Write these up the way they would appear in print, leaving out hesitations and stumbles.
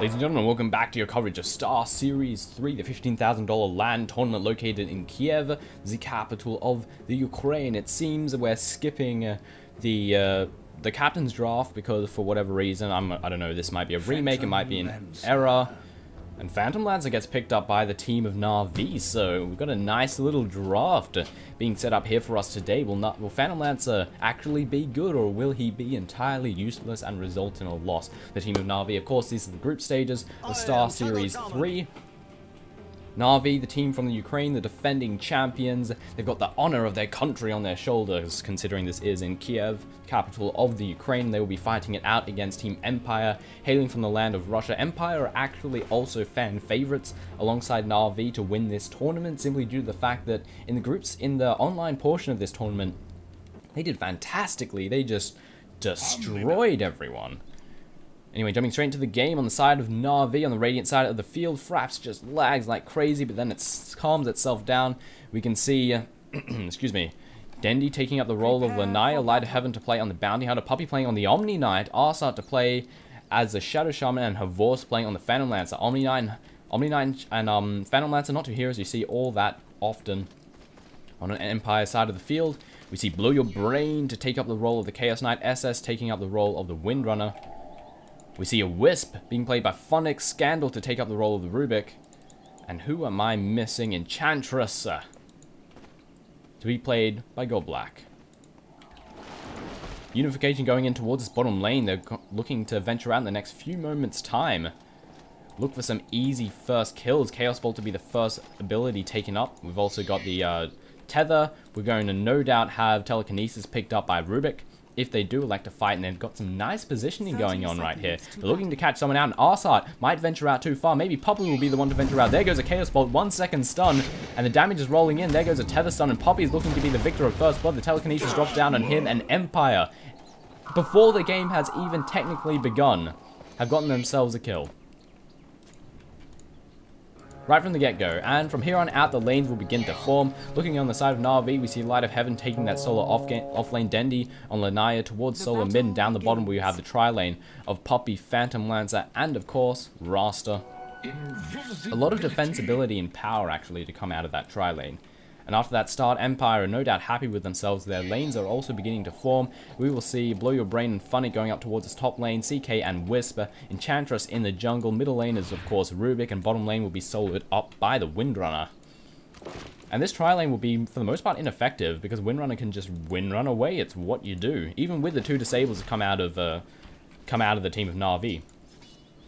Ladies and gentlemen, welcome back to your coverage of Star Series 3, the $15,000 LAN tournament located in Kiev, the capital of the Ukraine. It seems we're skipping the captain's draft because for whatever reason, I don't know, this might be a remake, it might be an error. And Phantom Lancer gets picked up by the team of Na'Vi, so we've got a nice little draft being set up here for us today. Will Phantom Lancer actually be good, or will he be entirely useless and result in a loss? The team of Na'Vi, of course, these are the group stages of Star Series 3. Na'Vi, the team from the Ukraine, the defending champions. They've got the honor of their country on their shoulders, considering this is in Kiev, capital of the Ukraine. They will be fighting it out against Team Empire, hailing from the land of Russia. Empire are actually also fan favorites alongside Na'Vi to win this tournament, simply due to the fact that in the groups, in the online portion of this tournament, they did fantastically. They just destroyed everyone. Anyway, jumping straight into the game on the side of Na'Vi, on the Radiant side of the field, Fraps just lags like crazy, but then it calms itself down. We can see, excuse me, Dendy taking up the role of Lanaya, Light of Heaven to play on the Bounty Hunter, Puppy playing on the Omni Knight, Arsat to play as the Shadow Shaman, and Havorce playing on the Phantom Lancer. Omni Knight and Phantom Lancer, not two heroes you see all that often on an Empire side of the field. We see Blow Your Brain to take up the role of the Chaos Knight, SS taking up the role of the Windrunner. We see a Wisp being played by Phonics, Scandal to take up the role of the Rubik. And who am I missing? Enchantress to be played by Black. Unification going in towards this bottom lane. They're looking to venture out in the next few moments' time. Look for some easy first kills. Chaos Bolt to be the first ability taken up. We've also got the Tether. We're going to no doubt have Telekinesis picked up by Rubik. If they do elect to fight, and they've got some nice positioning going on right here. They're looking to catch someone out, and Arsat might venture out too far. Maybe Poppy will be the one to venture out. There goes a Chaos Bolt, 1 second stun, and the damage is rolling in. There goes a Tether stun, and Poppy is looking to be the victor of first blood. The Telekinesis drops down on him, and Empire, before the game has even technically begun, have gotten themselves a kill. Right from the get-go, and from here on out, the lanes will begin to form. Looking on the side of Na'Vi, we see Light of Heaven taking that solo off-lane Dendy on Lanaya towards solo mid, and down the bottom we have the tri-lane of Puppy, Phantom Lancer, and of course, Rasta. A lot of defensibility and power actually to come out of that tri-lane. And after that start, Empire are no doubt happy with themselves. Their lanes are also beginning to form. We will see Blow Your Brain and Funny going up towards this top lane, CK and Whisper, Enchantress in the jungle. Middle lane is, of course, Rubik, and bottom lane will be soloed up by the Windrunner. And this tri-lane will be, for the most part, ineffective, because Windrunner can just Windrun away. It's what you do. Even with the two disables that come out of the team of Na'Vi.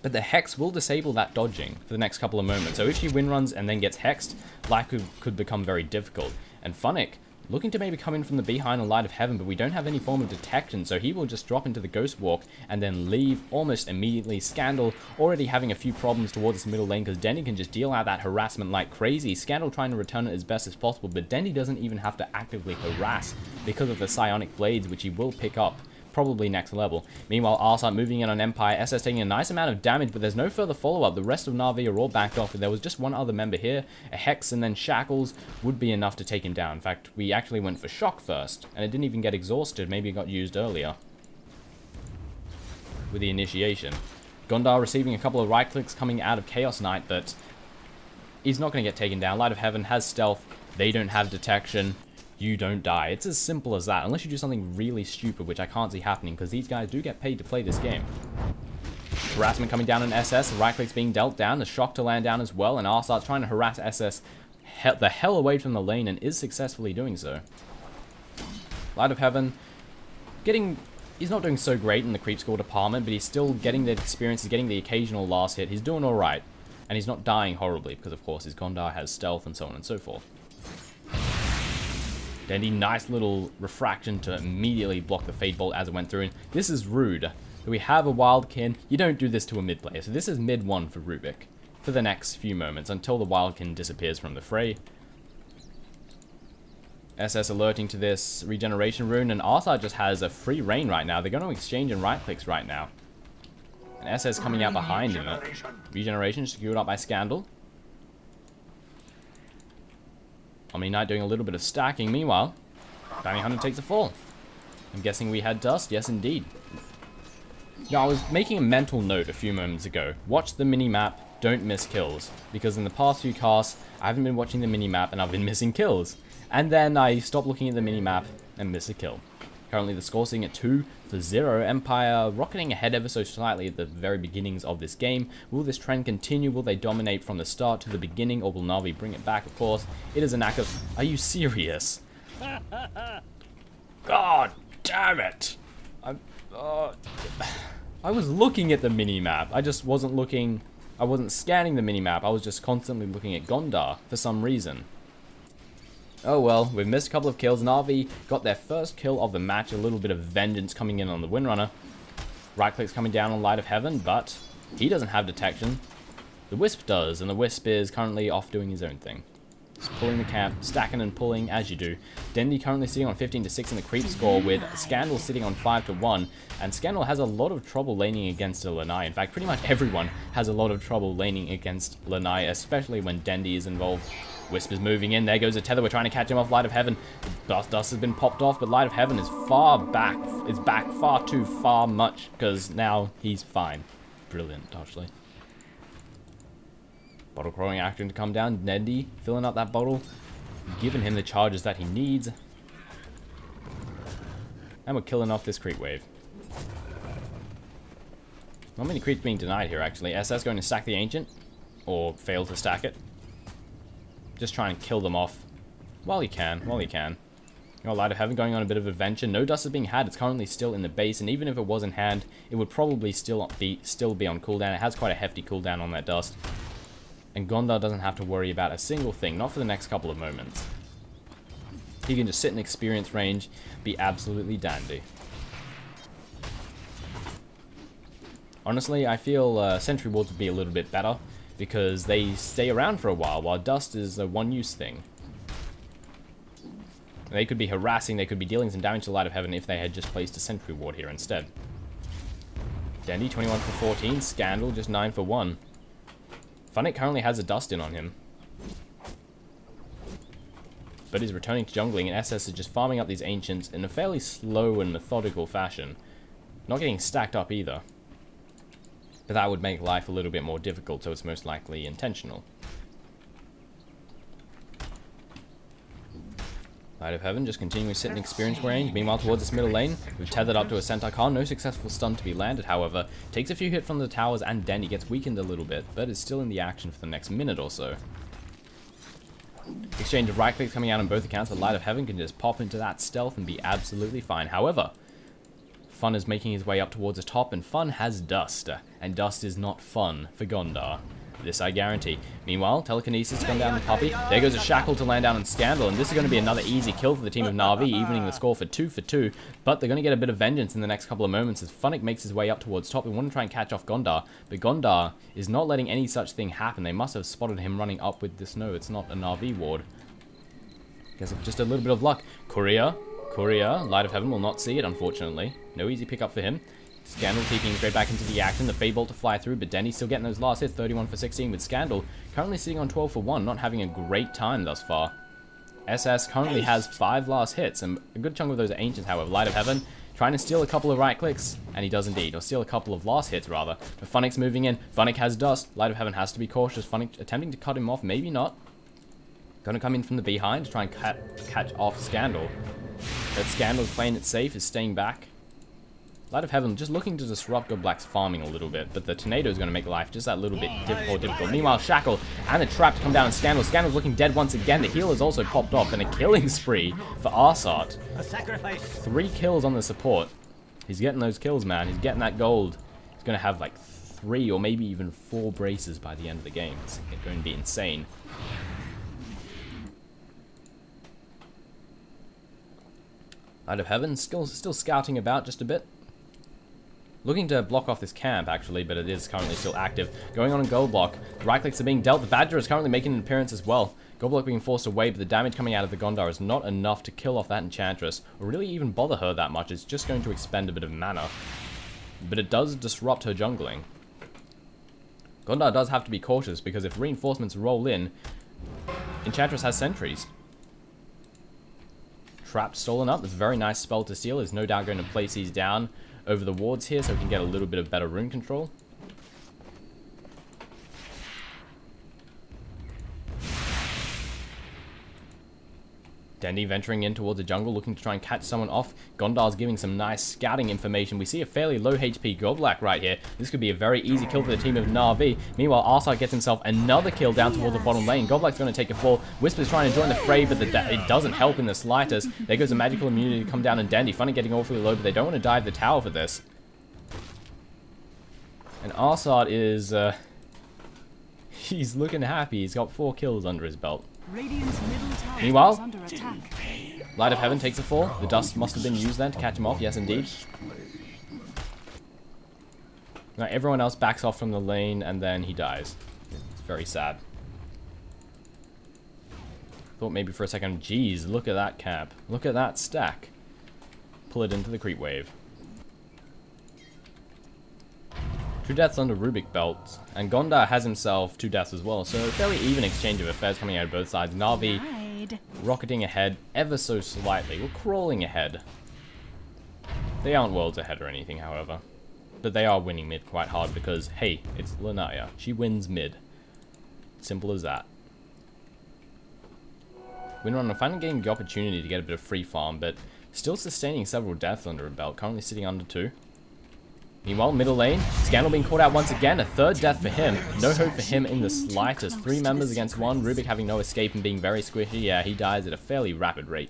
But the Hex will disable that dodging for the next couple of moments. So if she windruns and then gets hexed, life could become very difficult. And Funnick, looking to maybe come in from the behind on Light of Heaven, but we don't have any form of detection, so he will just drop into the Ghost Walk and then leave almost immediately. Scandal already having a few problems towards this middle lane, because Dendy can just deal out that harassment like crazy. Scandal trying to return it as best as possible, but Dendy doesn't even have to actively harass because of the Psionic Blades, which he will pick up. Probably next level. Meanwhile, Arsat moving in on Empire, SS taking a nice amount of damage, but there's no further follow-up. The rest of Na'Vi are all backed off, and there was just one other member here. A Hex and then Shackles would be enough to take him down. In fact, we actually went for Shock first, and it didn't even get exhausted. Maybe it got used earlier with the initiation. Gondar receiving a couple of right clicks coming out of Chaos Knight, but he's not going to get taken down. Light of Heaven has stealth. They don't have detection. You don't die. It's as simple as that, unless you do something really stupid, which I can't see happening, because these guys do get paid to play this game. Harassment coming down on SS, the right click's being dealt down, the shock to land down as well, and Arsat's trying to harass SS the hell away from the lane, and is successfully doing so. Light of Heaven, he's not doing so great in the creep score department, but he's still getting the experience, he's getting the occasional last hit, he's doing alright, and he's not dying horribly, because of course his Gondar has stealth and so on and so forth. Dendy, nice little refraction to immediately block the Fade Bolt as it went through. And this is rude. We have a Wildkin. You don't do this to a mid player. So this is mid 1 for Rubik for the next few moments until the Wildkin disappears from the fray. SS alerting to this regeneration rune, and Arsat just has a free reign right now. They're going to exchange and right clicks right now. And SS coming out behind him. Regeneration secured up by Scandal. Omni Knight doing a little bit of stacking. Meanwhile, Bounty Hunter takes a fall. I'm guessing we had dust. Yes, indeed. Now, I was making a mental note a few moments ago. Watch the mini-map, don't miss kills. Because in the past few casts, I haven't been watching the mini-map and I've been missing kills. And then I stopped looking at the mini-map and miss a kill. Currently the score sitting at 2-0. Empire rocketing ahead ever so slightly at the very beginnings of this game. Will this trend continue? Will they dominate from the start to the beginning? Or will Na'Vi bring it back? Of course, it is a knack of... Are you serious? God damn it! I was looking at the mini-map. I just wasn't looking... I wasn't scanning the mini-map. I was just constantly looking at Gondar for some reason. Oh well, we've missed a couple of kills. Na'Vi got their first kill of the match. A little bit of vengeance coming in on the Windrunner. Right click's coming down on Light of Heaven, but he doesn't have detection. The Wisp does, and the Wisp is currently off doing his own thing. Just pulling the camp, stacking and pulling as you do. Dendy currently sitting on 15-6 in the creep score, with Scandal sitting on 5-1. And Scandal has a lot of trouble laning against a Lanai. In fact, pretty much everyone has a lot of trouble laning against Lanai, especially when Dendy is involved. Wisp is moving in. There goes a tether. We're trying to catch him off Light of Heaven. Dust has been popped off, but Light of Heaven is far back. It's back far too far much, because now he's fine. Brilliant, Toshley. Bottle crawling acting to come down. Dendy filling up that bottle, giving him the charges that he needs. And we're killing off this creep wave. Not many creeps being denied here, actually. SS going to stack the Ancient, or fail to stack it. Just try and kill them off while he can, You got Light of Heaven going on a bit of adventure. No dust is being had. It's currently still in the base, and even if it was in hand, it would probably still be on cooldown. It has quite a hefty cooldown on that dust. And Gondar doesn't have to worry about a single thing, not for the next couple of moments. He can just sit in experience range, be absolutely dandy. Honestly, I feel Sentry Wards would be a little bit better, because they stay around for a while Dust is a one-use thing. They could be harassing, they could be dealing some damage to Light of Heaven if they had just placed a Sentry Ward here instead. Dendy, 21 for 14, Scandal, just 9 for 1. Funnick currently has a Dust in on him. But he's returning to jungling, and SS is just farming up these Ancients in a fairly slow and methodical fashion. Not getting stacked up either. But that would make life a little bit more difficult, so it's most likely intentional. Light of Heaven just continuing to sit in experience range. Meanwhile, towards this middle lane, we've tethered up to a Centaur Khan. No successful stun to be landed, however. Takes a few hits from the towers, and Dendy gets weakened a little bit, but is still in the action for the next minute or so. Exchange of right clicks coming out on both accounts, but Light of Heaven can just pop into that stealth and be absolutely fine. However, Fun is making his way up towards the top, and Fun has Dust, and Dust is not fun for Gondar. This I guarantee. Meanwhile, Telekinesis to come down the puppy. There goes a Shackle to land down on Scandal, and this is going to be another easy kill for the team of Na'Vi, evening the score for 2 for 2. But they're going to get a bit of vengeance in the next couple of moments as Funnick makes his way up towards top. We want to try and catch off Gondar, but Gondar is not letting any such thing happen. They must have spotted him running up with this. No, it's not a Na'Vi ward. Guess just a little bit of luck. Courier, Light of Heaven will not see it, unfortunately. No easy pickup for him. Scandal taking straight back into the action, the Fade Bolt to fly through, but Denny's still getting those last hits, 31 for 16 with Scandal, currently sitting on 12 for 1, not having a great time thus far. SS currently has 5 last hits, and a good chunk of those are Ancients, however. Light of Heaven trying to steal a couple of right clicks, and he does indeed, or steal a couple of last hits rather. But Funnick's moving in, Funnick has Dust, Light of Heaven has to be cautious, Funnick attempting to cut him off, maybe not. Gonna come in from the behind to try and catch off Scandal. But Scandal's playing it safe, is staying back. Light of Heaven just looking to disrupt Godblack's farming a little bit, but the Tornado is going to make life just that little bit difficult. Meanwhile, Shackle and the Trap to come down on Scandal. Scandal's looking dead once again. The heal has also popped off, and a killing spree for Arsart. 3 kills on the support. He's getting those kills, man. He's getting that gold. He's going to have like 3 or maybe even 4 braces by the end of the game. It's going to be insane. Light of Heaven still scouting about just a bit. Looking to block off this camp, actually, but it is currently still active. Going on in Gold Block. Right clicks are being dealt. The Badger is currently making an appearance as well. Gold Block being forced away, but the damage coming out of the Gondar is not enough to kill off that Enchantress, or really even bother her that much. It's just going to expend a bit of mana. But it does disrupt her jungling. Gondar does have to be cautious, because if reinforcements roll in, Enchantress has sentries. Trap stolen up. It's a very nice spell to steal. Is no doubt going to place these down. over the wards here so we can get a little bit of better rune control. Dendi venturing in towards the jungle, looking to try and catch someone off. Gondar's giving some nice scouting information. We see a fairly low HP Goblak right here. This could be a very easy kill for the team of Na'Vi. Meanwhile, Arsar gets himself another kill down towards the bottom lane. Goblak's going to take a fall. Whisper's trying to join the fray, but it doesn't help in the slightest. There goes a magical immunity to come down, and Dendi finally getting awfully low, but they don't want to dive the tower for this. And Arsar is... he's looking happy. He's got 4 kills under his belt. Meanwhile, Light of Heaven takes a fall. The dust must have been used then to catch him off. Yes, indeed. Now everyone else backs off from the lane, and then he dies. It's very sad. Thought maybe for a second, geez, look at that cap. Look at that stack. Pull it into the creep wave. 2 deaths under Rubik belts, and Gondar has himself 2 deaths as well, so a fairly even exchange of affairs coming out of both sides. Na'Vi rocketing ahead ever so slightly. We're crawling ahead. They aren't worlds ahead or anything, however. But they are winning mid quite hard because, hey, it's Lanaya. She wins mid. Simple as that. Windrunner finally getting the opportunity to get a bit of free farm, but still sustaining several deaths under a belt, currently sitting under 2. Meanwhile, middle lane, Scandal being caught out once again, a 3rd death for him. No hope for him in the slightest. 3 members against 1, Rubik having no escape and being very squishy. Yeah, he dies at a fairly rapid rate.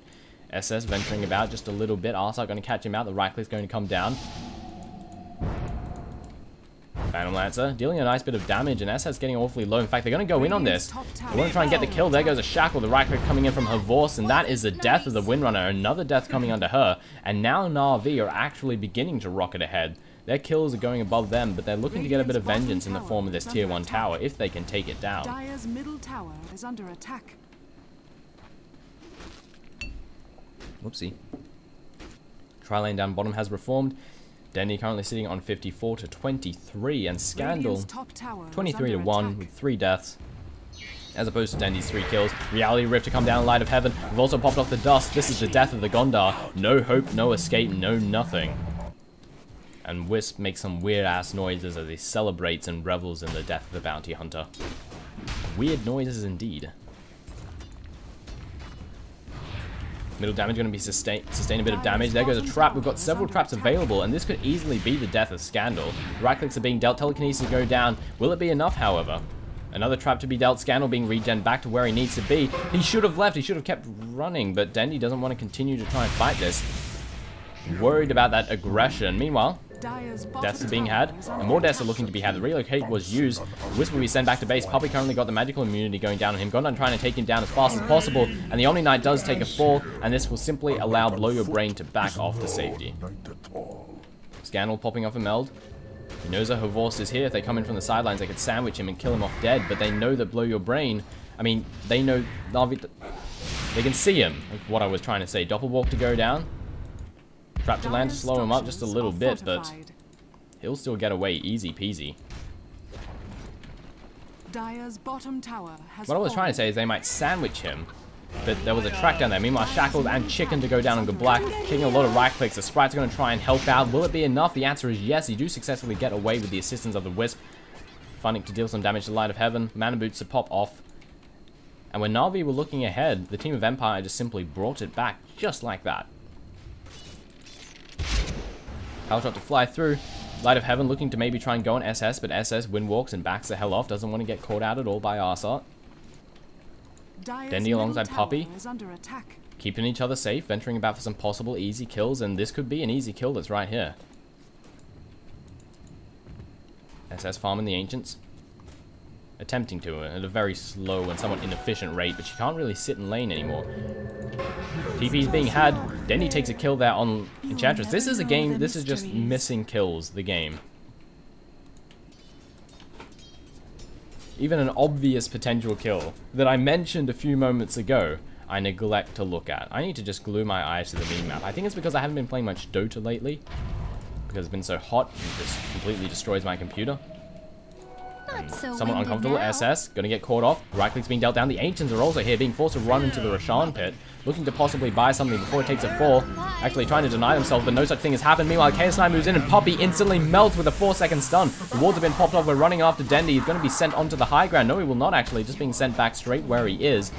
SS venturing about just a little bit. Arsar going to catch him out, the right click's going to come down. Phantom Lancer dealing a nice bit of damage, and SS getting awfully low. In fact, they're going to go in on this. They want to try and get the kill. There goes a Shackle, the right click coming in from Havorse, and that is the death of the Windrunner. Another death coming under her, and now Na'Vi are actually beginning to rocket ahead. Their kills are going above them, but they're looking to get a bit of vengeance in the form of this tier 1 tower, if they can take it down. Dire's middle tower is under attack. Whoopsie. Tri-lane down bottom has reformed. Dendi currently sitting on 54 to 23, and Scandal 23 to 1 with 3 deaths. As opposed to Dendi's 3 kills. Reality Rift to come down, Light of Heaven. We've also popped off the dust. This is the death of the Gondar. No hope, no escape, no nothing. And Wisp makes some weird-ass noises as he celebrates and revels in the death of the bounty hunter. Weird noises indeed. Middle damage going to be sustain a bit of damage. There goes a trap. We've got several traps available, and this could easily be the death of Scandal. Right clicks are being dealt. Telekinesis go down. Will it be enough, however? Another trap to be dealt. Scandal being regen back to where he needs to be. He should have left. He should have kept running, but Dendi doesn't want to continue to try and fight this. Worried about that aggression. Meanwhile, deaths are being had, and more deaths are looking to be had. The relocate was used. Wisp will be sent back to base. Puppy currently got the magical immunity going down on him. Gondar trying to take him down as fast as possible, and the Omni Knight does take a fall, and this will simply allow Blow Your Brain to back off to safety. Scandal popping off a meld. He knows that Havorse is here. If they come in from the sidelines, they could sandwich him and kill him off dead, but they know that Blow Your Brain, I mean, they know, they can see him, is what I was trying to say. Doppelwalk to go down. Trap to land to slow him up just a little bit, but he'll still get away easy peasy. What I was trying to say is they might sandwich him, but there was a track down there. Meanwhile, Shackled and Chicken to go down on Black, taking a lot of right clicks. The Sprite's going to try and help out. Will it be enough? The answer is yes. You do successfully get away with the assistance of the Wisp. Funnick to deal some damage to Light of Heaven. Mana Boots to pop off. And when Na'Vi were looking ahead, the team of Empire just simply brought it back just like that. Power shot to fly through. Light of Heaven looking to maybe try and go on SS, but SS windwalks and backs the hell off. Doesn't want to get caught out at all by Arsart. Dendi alongside Puppy. Keeping each other safe, venturing about for some possible easy kills, and this could be an easy kill that's right here. SS farming the Ancients. Attempting to at a very slow and somewhat inefficient rate, but she can't really sit in lane anymore. TP's being had. Dendi takes a kill there on Enchantress. This is a game, this is just missing kills, the game. Even an obvious potential kill that I mentioned a few moments ago, I neglect to look at. I need to just glue my eyes to the mini-map. I think it's because I haven't been playing much Dota lately, because it's been so hot, it just completely destroys my computer. Somewhat uncomfortable. SS gonna get caught off. Right click's being dealt down. The Ancients are also here, being forced to run into the Roshan pit, looking to possibly buy something before it takes a fall. Actually trying to deny themselves, but no such thing has happened. Meanwhile, KS9 moves in and Poppy instantly melts with a 4-second stun. The wards have been popped off. We're running after Dendy. He's going to be sent onto the high ground. No, he will not actually. Just being sent back straight where he is.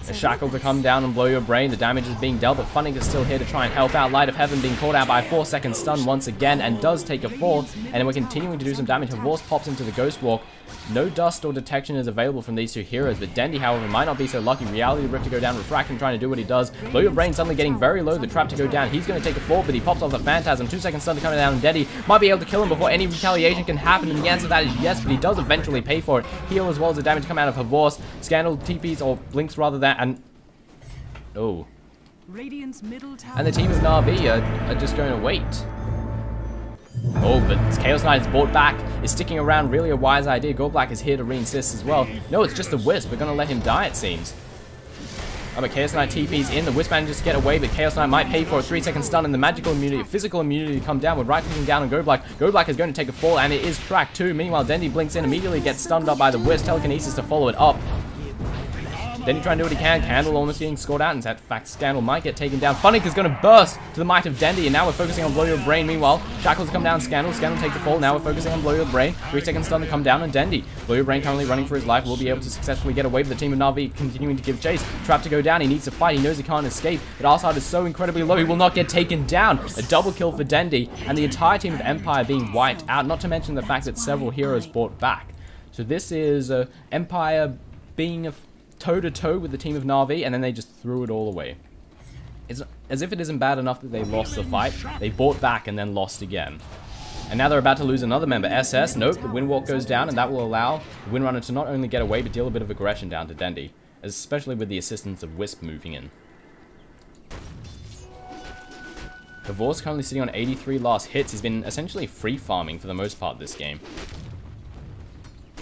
A shackle to come down and blow your brain. The damage is being dealt, but Funnick is still here to try and help out. Light of Heaven being caught out by a 4-second stun once again and does take a fall. And then we're continuing to do some damage. Havorce pops into the Ghost Walk. No dust or detection is available from these two heroes, but Dendy, however, might not be so lucky. Reality Rift to go down, Refraction trying to do what he does. Blow Your Brain suddenly getting very low, the trap to go down. He's going to take a fall, but he pops off the Phantasm. 2-second stun to come down, and Dendy might be able to kill him before any retaliation can happen, and the answer to that is yes, but he does eventually pay for it. Heal as well as the damage come out of Havorce. Scandal TPs, or blinks rather than, and... oh. And the team of Na'Vi are just going to wait. Oh, but Chaos Knight is brought back, is sticking around, really a wise idea. Goldblack is here to re-insist as well. No, it's just a Wisp. We're going to let him die, it seems. Oh, but Chaos Knight TP's in. The Wisp manages to get away, but Chaos Knight might pay for a 3-second stun and the magical immunity, physical immunity to come down with right-clicking down on Goldblack. Goldblack is going to take a fall, and it is tracked too. Meanwhile, Dendy blinks in, immediately gets stunned up by the Wisp. Telekinesis to follow it up. Dendy trying to do what he can. Candle almost getting scored out. In fact, Scandal might get taken down. Funnick is going to burst to the might of Dendy, and now we're focusing on Blow Your Brain. Meanwhile, Shackles come down. Scandal take the fall. Now we're focusing on Blow Your Brain. 3-second stun to come down on Dendy. Blow Your Brain currently running for his life. Will be able to successfully get away, but the team of Na'Vi continuing to give chase. Trap to go down. He needs to fight. He knows he can't escape, but Arsad is so incredibly low, he will not get taken down. A double kill for Dendy, and the entire team of Empire being wiped out, not to mention the fact that several heroes brought back. So this is Empire being a toe-to-toe with the team of Na'Vi, and then they just threw it all away. It's as if it isn't bad enough that they lost the fight, they bought back and then lost again. And now they're about to lose another member. SS, nope, the Windwalk goes down, and that will allow the Windrunner to not only get away, but deal a bit of aggression down to Dendy, especially with the assistance of Wisp moving in. Havorce currently sitting on 83 last hits. He's been essentially free farming for the most part this game,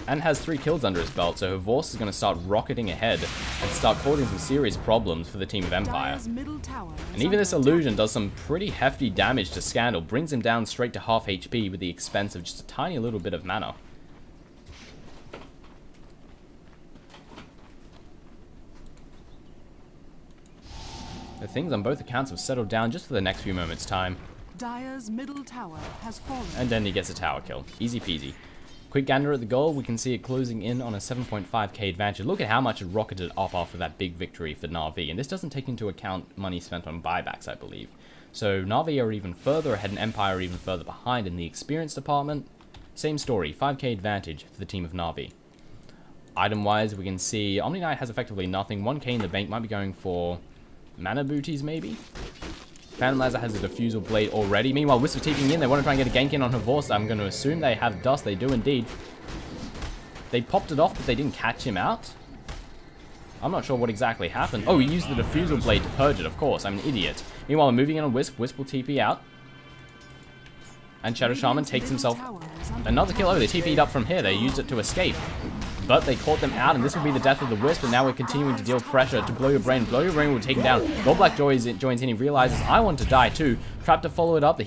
and has 3 kills under his belt, so Havorce is going to start rocketing ahead and start causing some serious problems for the team of Empire. And even this illusion does some pretty hefty damage to Scandal, brings him down straight to half HP with the expense of just a tiny little bit of mana. The things on both accounts have settled down just for the next few moments' time. Dire's middle tower has fallen. And then he gets a tower kill. Easy peasy. Quick gander at the goal, we can see it closing in on a 7.5k advantage. Look at how much it rocketed up after that big victory for Na'Vi, and this doesn't take into account money spent on buybacks, I believe. So Na'Vi are even further ahead and Empire are even further behind in the experience department. Same story, 5k advantage for the team of Na'Vi. Item-wise, we can see Omni Knight has effectively nothing. 1k in the bank, might be going for mana booties, maybe? Phantom Laser has a Diffusal Blade already. Meanwhile, Wisp are TPing in. They want to try and get a gank in on Havorce. I'm going to assume they have Dust. They do indeed. They popped it off, but they didn't catch him out. I'm not sure what exactly happened. Oh, he used the Diffusal Blade to purge it, of course. I'm an idiot. Meanwhile, we're moving in on Wisp. Wisp will TP out. And Shadow Shaman takes himself another kill. Oh, they TP'd up from here. They used it to escape. But they caught them out, and this will be the death of the Wisp, and now we're continuing to deal pressure to Blow Your Brain. Blow Your Brain will take him down. Goldblack joins in, he realizes, I want to die too. Trap to follow it up, the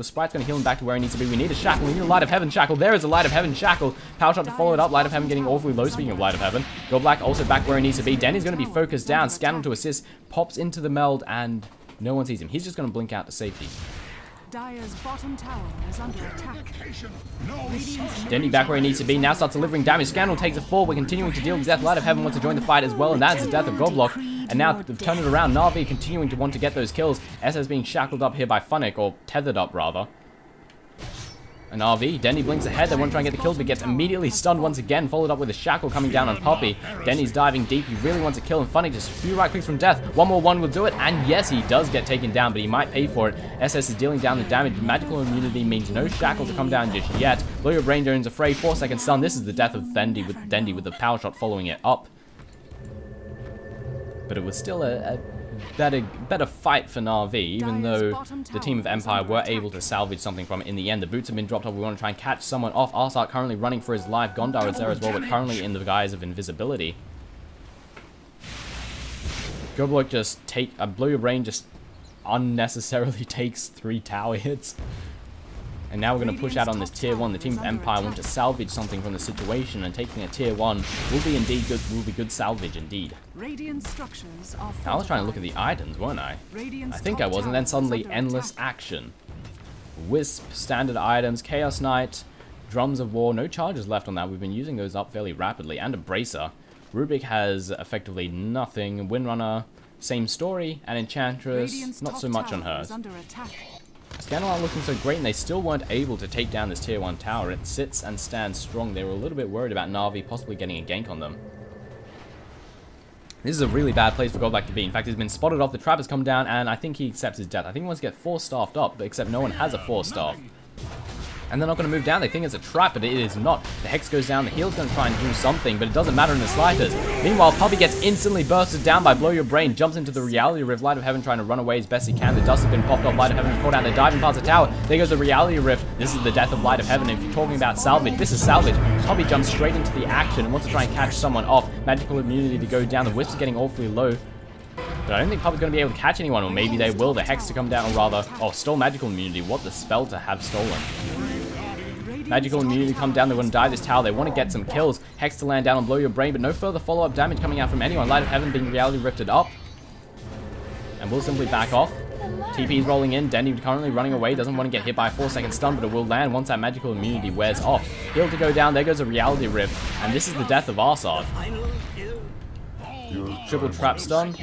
Sprite's gonna heal him back to where he needs to be. We need a Shackle, we need a Light of Heaven Shackle. There is a Light of Heaven Shackle. Power Shot to follow it up, Light of Heaven getting awfully low, speaking of Light of Heaven. Goldblack also back where he needs to be. Denny's gonna be focused down, Scandal to assist, pops into the meld, and no one sees him. He's just gonna blink out to safety. Dire's bottom tower is under attack. Dendy back where he needs to be, now starts delivering damage. Scandal takes a fall, we're continuing to deal with death. Light of Heaven wants to join the fight as well, and that's the death of Goldblock. And now they've turned it around, Na'Vi continuing to want to get those kills. SS being shackled up here by Funnick, or tethered up rather. An RV, Denny blinks ahead, they want to try and get the kill, but gets immediately stunned once again, followed up with a shackle coming down on Poppy. Denny's diving deep, he really wants a kill, and Funny just a few right clicks from death. One more one will do it, and yes, he does get taken down, but he might pay for it. SS is dealing down the damage. Magical immunity means no shackle to come down just yet. Blow Your Brain Jones a fray, 4-second stun. This is the death of Dendy with the power shot following it up. But it was still a better fight for Na'Vi, even though the team of Empire were able to salvage something from it in the end. The boots have been dropped off. We want to try and catch someone off. Arsart currently running for his life. Gondar is there as well, but currently in the guise of invisibility. Goblok just Blow Your Brain just unnecessarily takes 3 tower hits. And now we're going to push out on this tier 1. The team of Empire want to salvage something from the situation, and taking a tier 1 will be good salvage indeed. Radiant structures are I was trying to look at the items, weren't I? I think I was, and then suddenly endless action. Wisp, standard items, Chaos Knight, Drums of War, no charges left on that. We've been using those up fairly rapidly, and a Bracer. Rubik has effectively nothing. Windrunner, same story, and Enchantress, not so much on hers. Scandal aren't looking so great, and they still weren't able to take down this tier 1 tower. It sits and stands strong. They were a little bit worried about Na'Vi possibly getting a gank on them. This is a really bad place for Godlike to be. In fact, he's been spotted off. The trap has come down, and I think he accepts his death. I think he wants to get 4-staffed up, but except no one has a 4-staff. And they're not going to move down. They think it's a trap, but it is not. The Hex goes down. The heal's going to try and do something, but it doesn't matter in the slightest. Meanwhile, Puppy gets instantly bursted down by Blow Your Brain, jumps into the Reality Rift. Light of Heaven trying to run away as best he can. The dust has been popped off. Light of Heaven is caught out. They're diving past the tower. There goes the Reality Rift. This is the death of Light of Heaven. If you're talking about salvage, this is salvage. Puppy jumps straight into the action and wants to try and catch someone off. Magical immunity to go down. The Wisp is getting awfully low. But I don't think Puppy's going to be able to catch anyone, or maybe they will. The Hex to come down, or rather, oh, stole magical immunity. What the spell to have stolen. Magical immunity come down. They want to die this tower. They want to get some kills. Hex to land down and Blow Your Brain, but no further follow-up damage coming out from anyone. Light of Heaven being Reality Rifted up. And will simply back off. TP's rolling in. Dendy currently running away. Doesn't want to get hit by a 4-second stun, but it will land once that magical immunity wears off. Heal to go down. There goes a Reality Rift. And this is the death of Arsad. Triple trap stun.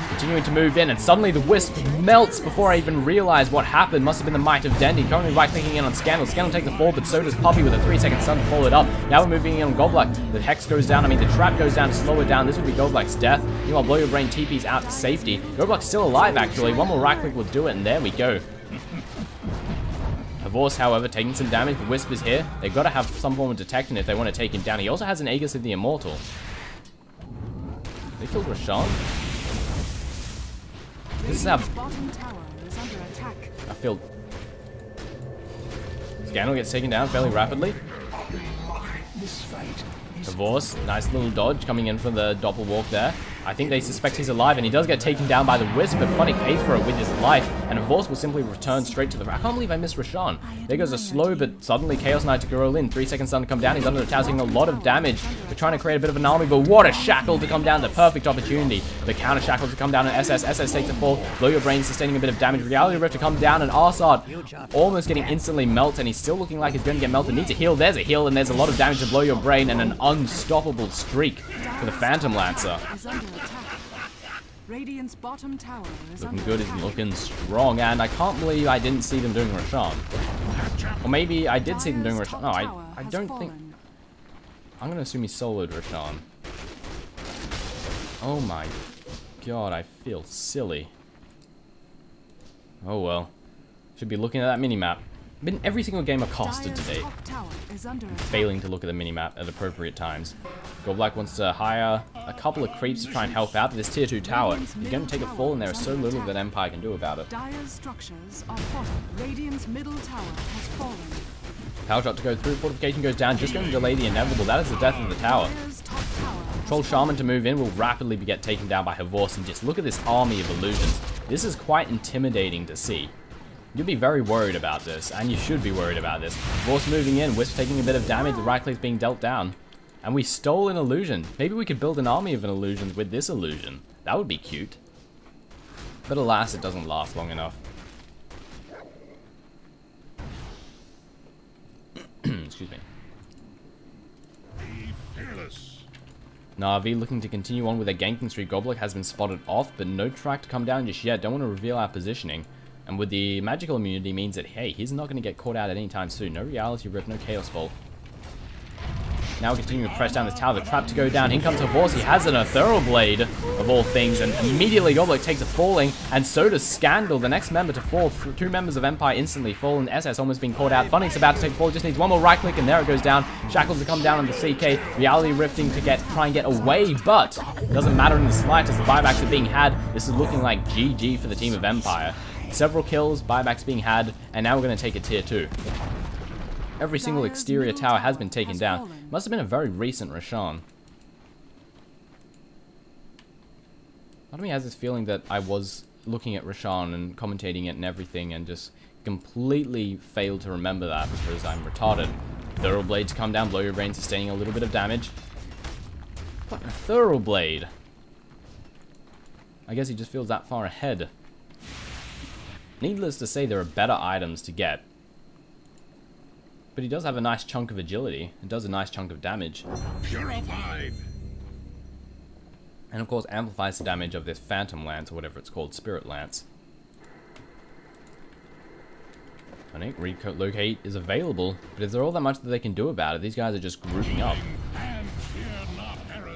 Continuing to move in, and suddenly the Wisp melts before I even realize what happened. Must have been the might of Dendy. Currently right-clicking in on Scandal. Scandal takes the fall, but so does Puppy with a 3-second stun to follow it up. Now we're moving in on Godlike. The Hex goes down. I mean, the trap goes down to slow it down. This would be Godlike's death. Meanwhile, Blow Your Brain TP's out to safety. Godlike's still alive, actually. One more right-click will do it, and there we go. Divorce, however, taking some damage. The Wisp is here. They've got to have some form of detection if they want to take him down. He also has an Aegis of the Immortal. They killed Roshan. This is how I feel. Scandal gets taken down fairly rapidly. Divorce, nice little dodge coming in from the doppel walk there. I think they suspect he's alive, and he does get taken down by the Wisp, but Funny pays for it with his life, and Divorce will simply return straight to the... I can't believe I missed Roshan. There goes a slow, but suddenly Chaos Knight to go roll in. 3 seconds stun to come down. He's under the tower, taking a lot of damage. We're trying to create a bit of an army, but what a shackle to come down. The perfect opportunity. The counter shackles to come down on SS. SS takes the fall. Blow Your Brain sustaining a bit of damage. Reality Rift to come down, and Arsad almost getting instantly melted, and he's still looking like he's going to get melted. Needs a heal. There's a heal, and there's a lot of damage to Blow Your Brain, and an unstoppable streak for the Phantom Lancer. Radiant's bottom tower is Looking good, is looking strong, and I can't believe I didn't see them doing Roshan. Or maybe I did see them doing Roshan. No, I don't think... I'm going to assume he soloed Roshan. Oh my god, I feel silly. Oh well. Should be looking at that minimap. Been every single game I've costed today. Failing to look at the minimap at appropriate times. Godlike wants to hire a couple of creeps to try and help out. This tier 2 tower is going to take a fall, and there is so little that Empire can do about it. Dire's structures are fortified. Radiant's middle tower has fallen. Power shot to go through. Fortification goes down. Just going to delay the inevitable. That is the death of the tower. Troll Shaman to move in will rapidly get taken down by Divorce, and just look at this army of illusions. This is quite intimidating to see. You'll be very worried about this, and you should be worried about this. Divorce moving in, Wisp taking a bit of damage, the right click's being dealt down. And we stole an illusion. Maybe we could build an army of an illusions with this illusion. That would be cute. But alas, it doesn't last long enough. Excuse me. Na'Vi looking to continue on with their ganking streak. Godlike has been spotted off, but no track to come down just yet. Don't want to reveal our positioning. And with the magical immunity means that, hey, he's not going to get caught out anytime soon. No Reality Rift, no Chaos Bolt. Now we're continuing to press down this tower. The trap to go down. In comes Divorce. He has an Ethereal Blade, of all things. And immediately Godlike takes a falling. And so does Scandal, the next member to fall. 2 members of Empire instantly fall. And SS almost being caught out. Funning's about to take a fall. Just needs one more right click. And there it goes down. Shackles to come down on the CK. Reality Rifting to try and get away. But it doesn't matter in the slightest. The buybacks are being had. This is looking like GG for the team of Empire. Several kills, buybacks being had, and now we're going to take a tier 2. Every single exterior tower has been taken down. Must have been a very recent Roshan. Part of me has this feeling that I was looking at Rashawn and commentating it and everything and just completely failed to remember that because I'm retarded. Thorough Blade to come down, blow your brain, sustaining a little bit of damage. But a Thorough Blade. I guess he just feels that far ahead. Needless to say, there are better items to get. But he does have a nice chunk of agility. It does a nice chunk of damage. Purified. And of course amplifies the damage of this Phantom Lance, or whatever it's called, Spirit Lance. I think relocate is available, but is there all that much that they can do about it? These guys are just grouping up.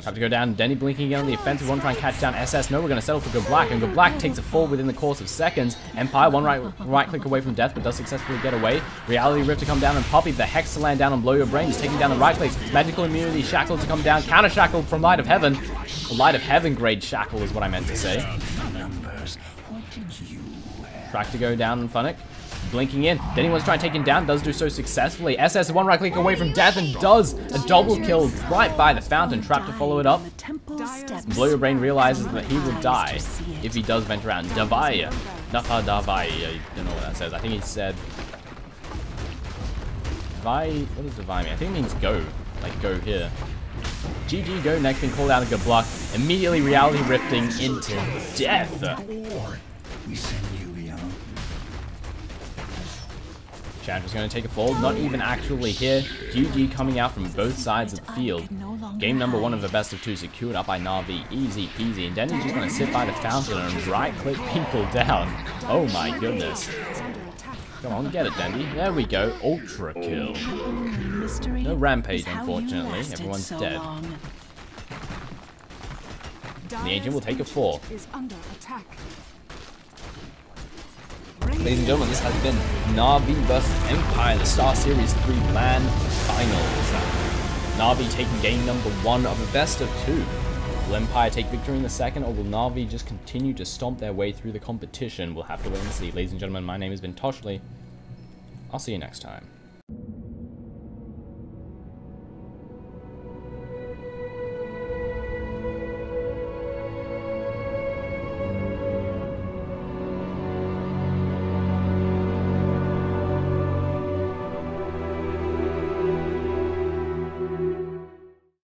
Have to go down. Denny blinking again on the offensive one, try and catch down SS. No, we're going to settle for Good Black, and Good Black takes a fall within the course of seconds. Empire, one right click away from death, but does successfully get away. Reality Rift to come down, and Poppy, the Hex to land down and blow your brain, just taking down the right clicks. Magical immunity, Shackle to come down, counter Shackle from Light of Heaven. The Light of Heaven grade Shackle is what I meant to say. Track to go down, and Funnick. Blinking in. Denny wants to try and take him down, does do so successfully. SS one right click away from death and does a double kill right by the fountain. Trap to follow it up. Blow Your Brain realizes that he will die if he does venture out. Davai. Nafa Davai. I don't know what that says. I think he said... Davai... What does Davai mean? I think it means go. Like go here. GG, go next, being called out of Good Luck. Immediately reality rifting into death. Chandra's going to take a fall, not even actually here. GG coming out from both sides of the field. Game number 1 of the best of 2 secured up by Na'Vi. Easy peasy. And Denny's just going to sit by the fountain and right click people down. Oh my goodness. Come on, get it, Dendy. There we go. Ultra kill. No rampage, unfortunately. Everyone's dead. And the agent will take a fall. Ladies and gentlemen, this has been Na'Vi vs Empire, the Star Series 3 LAN Finals. Na'Vi taking game number 1 of a best of 2. Will Empire take victory in the second, or will Na'Vi just continue to stomp their way through the competition? We'll have to wait and see. Ladies and gentlemen, my name has been Toshley. I'll see you next time.